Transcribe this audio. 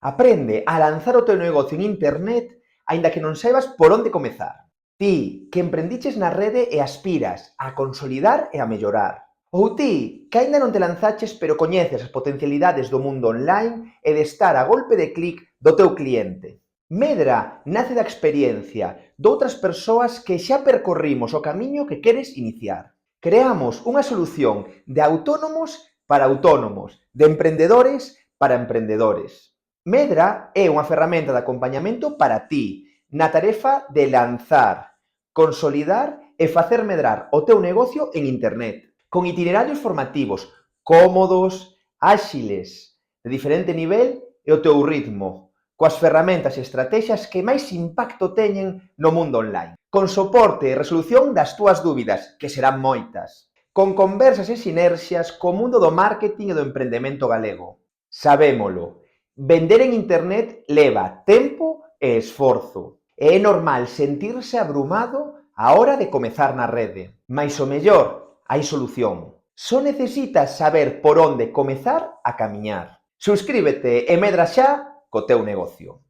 Aprende a lanzar o teu negocio en internet aínda que non saibas por onde comezar. Ti, que emprendiches na rede e aspiras a consolidar e a mellorar. Ou ti, que aínda non te lanzaches pero coñeces as potencialidades do mundo online e de estar a golpe de clic do teu cliente. Medra nace da experiencia doutras persoas que xa percorrimos o camiño que queres iniciar. Creamos unha solución de autónomos para autónomos, de emprendedores para emprendedores. Medra é unha ferramenta de acompañamento para ti na tarefa de lanzar, consolidar e facer medrar o teu negocio en internet, con itinerarios formativos cómodos, áxiles, de diferente nivel e o teu ritmo, coas ferramentas e estrategias que máis impacto teñen no mundo online, con soporte e resolución das túas dúbidas, que serán moitas, con conversas e sinerxias co mundo do marketing e do emprendemento galego. Sabémolo, vender en internet leva tempo e esforzo, e é normal sentirse abrumado á hora de comezar na rede. Mais o mellor, hai solución. Só necesitas saber por onde comezar a camiñar. Suscríbete e medra xa co teu negocio.